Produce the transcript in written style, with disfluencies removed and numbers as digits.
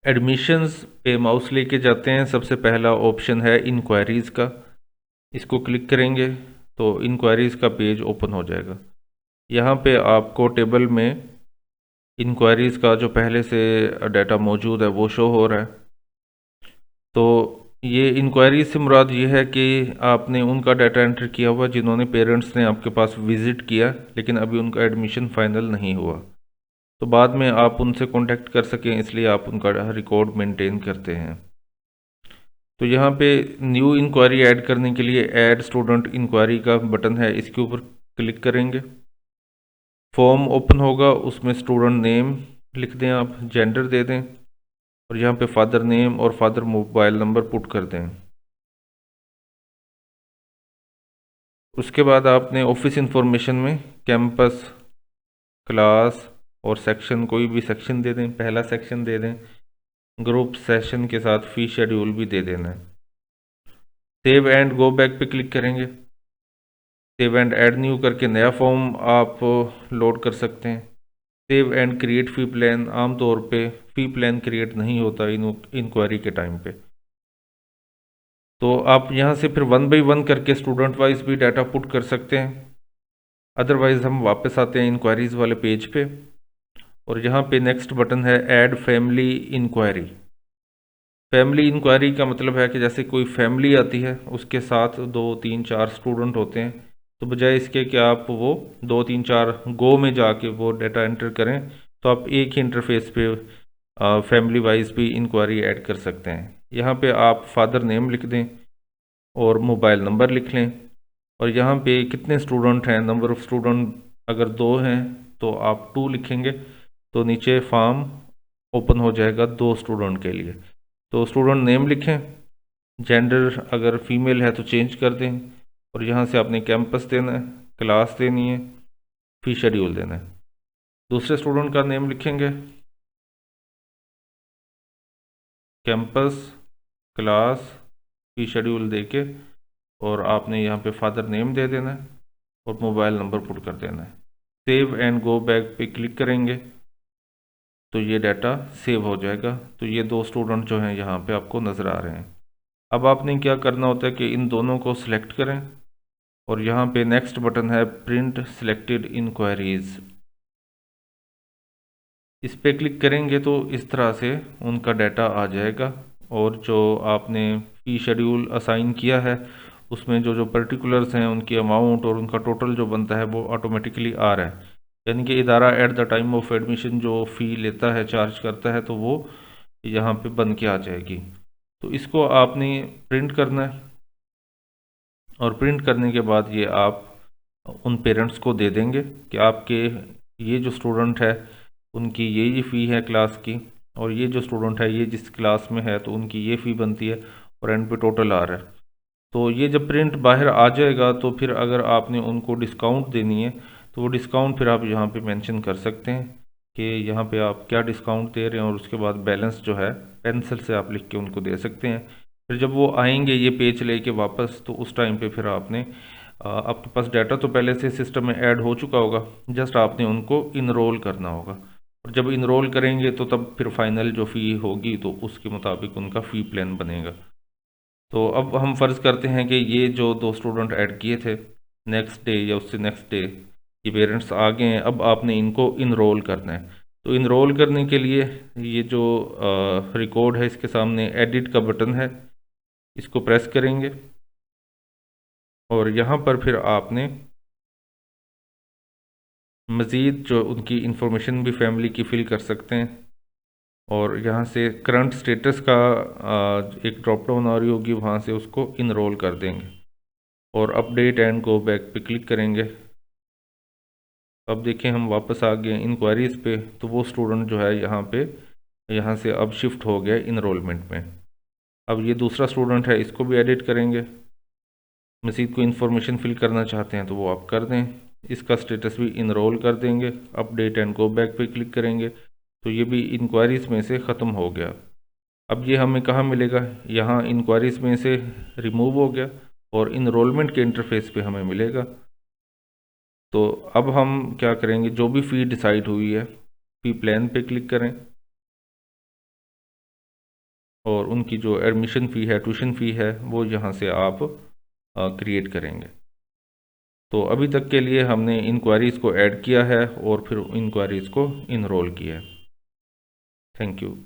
Admissions पे mouse लेके जाते हैं, सबसे पहला ऑप्शन है इंक्वायरीज़ का। इसको क्लिक करेंगे तो इंक्वायरीज़ का पेज ओपन हो जाएगा। यहाँ पे आपको टेबल में इंक्वायरीज़ का जो पहले से डाटा मौजूद है वो शो हो रहा है। तो ये इंक्वायरी से मुराद ये है कि आपने उनका डाटा एंटर किया हुआ जिन्होंने पेरेंट्स ने आपके पास विज़िट किया, लेकिन अभी उनका एडमिशन फाइनल नहीं हुआ। तो बाद में आप उनसे कांटेक्ट कर सकें, इसलिए आप उनका रिकॉर्ड मेंटेन करते हैं। तो यहाँ पे न्यू इंक्वायरी ऐड करने के लिए ऐड स्टूडेंट इंक्वायरी का बटन है, इसके ऊपर क्लिक करेंगे। फॉर्म ओपन होगा, उसमें स्टूडेंट नेम लिख दें, आप जेंडर दे दें और यहाँ पे फादर नेम और फादर मोबाइल नंबर पुट कर दें। उसके बाद आपने ऑफिस इंफॉर्मेशन में कैंपस, क्लास और सेक्शन, कोई भी सेक्शन दे दें, पहला सेक्शन दे दें। ग्रुप सेशन के साथ फी शेड्यूल भी दे देना है। सेव एंड गो बैक पे क्लिक करेंगे। सेव एंड ऐड न्यू करके नया फॉर्म आप लोड कर सकते हैं। Save and create fee plan, आमतौर पे फी प्लान क्रिएट नहीं होता इंक्वायरी के टाइम पे। तो आप यहाँ से फिर 1 बाई 1 करके स्टूडेंट वाइज भी डाटा पुट कर सकते हैं। अदरवाइज़ हम वापस आते हैं इंक्वायरीज़ वाले पेज पे और यहाँ पे नेक्स्ट बटन है add family inquiry. Family inquiry का मतलब है कि जैसे कोई फैमिली आती है, उसके साथ 2 3 4 स्टूडेंट होते हैं, तो बजाय इसके कि आप वो 2 3 4 गो में जाके वो डाटा एंटर करें, तो आप एक ही इंटरफेस पे फैमिली वाइज भी इंक्वायरी ऐड कर सकते हैं। यहाँ पे आप फादर नेम लिख दें और मोबाइल नंबर लिख लें और यहाँ पे कितने स्टूडेंट हैं, नंबर ऑफ़ स्टूडेंट अगर 2 हैं तो आप 2 लिखेंगे, तो नीचे फॉर्म ओपन हो जाएगा 2 स्टूडेंट के लिए। तो स्टूडेंट नेम लिखें, जेंडर अगर फीमेल है तो चेंज कर दें और यहाँ से आपने कैंपस देना है, क्लास देनी है, फी शेड्यूल देना है। दूसरे स्टूडेंट का नेम लिखेंगे, कैंपस, क्लास, फी शेड्यूल दे के, और आपने यहाँ पे फादर नेम दे देना है और मोबाइल नंबर पुट कर देना है। सेव एंड गो बैक पे क्लिक करेंगे तो ये डाटा सेव हो जाएगा। तो ये 2 स्टूडेंट जो हैं यहाँ पे आपको नज़र आ रहे हैं। अब आपने क्या करना होता है कि इन दोनों को सिलेक्ट करें और यहाँ पे नेक्स्ट बटन है प्रिंट सिलेक्टेड इंक्वायरीज, इस पे क्लिक करेंगे तो इस तरह से उनका डाटा आ जाएगा और जो आपने फी शेड्यूल असाइन किया है उसमें जो जो पर्टिकुलर्स हैं, उनकी अमाउंट और उनका टोटल जो बनता है वो ऑटोमेटिकली आ रहा है। यानी कि इदारा at the time of admission जो फ़ी लेता है, चार्ज करता है, तो वो यहाँ पे बन के आ जाएगी। तो इसको आपने प्रिंट करना है और प्रिंट करने के बाद ये आप उन पेरेंट्स को दे देंगे कि आपके ये जो स्टूडेंट है उनकी ये फ़ी है क्लास की, और ये जो स्टूडेंट है ये जिस क्लास में है तो उनकी ये फ़ी बनती है, और एंड पे टोटल आ रहा है। तो ये जब प्रिंट बाहर आ जाएगा तो फिर अगर आपने उनको डिस्काउंट देनी है तो वो डिस्काउंट फिर आप यहाँ पे मेंशन कर सकते हैं कि यहाँ पे आप क्या डिस्काउंट दे रहे हैं, और उसके बाद बैलेंस जो है पेंसिल से आप लिख के उनको दे सकते हैं। फिर जब वो आएंगे ये पेज लेके वापस, तो उस टाइम पे फिर आपने आपके पास डाटा तो पहले से सिस्टम में ऐड हो चुका होगा, जस्ट आपने उनको इनरोल करना होगा, और जब इनरोल करेंगे तो तब फिर फाइनल जो फ़ी होगी तो उसके मुताबिक उनका फ़ी प्लान बनेगा। तो अब हम फ़र्ज़ करते हैं कि ये जो 2 स्टूडेंट ऐड किए थे, नेक्स्ट डे या उससे नेक्स्ट डे ये पेरेंट्स आ गए हैं, अब आपने इनको इनरोल करना है। तो इनरोल करने के लिए ये जो रिकॉर्ड है इसके सामने एडिट का बटन है, इसको प्रेस करेंगे और यहाँ पर फिर आपने मज़ीद जो उनकी इंफॉर्मेशन भी फैमिली की फ़िल कर सकते हैं, और यहाँ से करंट स्टेटस का एक ड्रॉप डाउन आ रही होगी, वहाँ से उसको इनरोल कर देंगे और अपडेट एंड गो बैक पे क्लिक करेंगे। अब देखें हम वापस आ गए इंक्वायरीज़ पे, तो वो स्टूडेंट जो है यहाँ पे यहाँ से अब शिफ्ट हो गया इनरोलमेंट में। अब ये दूसरा स्टूडेंट है, इसको भी एडिट करेंगे। मज़ीद कोई इन्फॉर्मेशन फिल करना चाहते हैं तो वो आप कर दें, इसका स्टेटस भी इनरोल कर देंगे। अपडेट एंड गो बैक पे क्लिक करेंगे तो ये भी इंक्वायरीज़ में से ख़त्म हो गया। अब ये हमें कहाँ मिलेगा, यहाँ इंक्वायरीज़ में से रिमूव हो गया और इनरोलमेंट के इंटरफेस पे हमें मिलेगा। तो अब हम क्या करेंगे, जो भी फ़ी डिसाइड हुई है फ़ी प्लान पे क्लिक करें और उनकी जो एडमिशन फ़ी है, ट्यूशन फ़ी है, वो यहाँ से आप क्रिएट करेंगे। तो अभी तक के लिए हमने इंक्वायरीज़ को ऐड किया है और फिर इंक्वायरीज़ को इनरोल किया है। Thank you.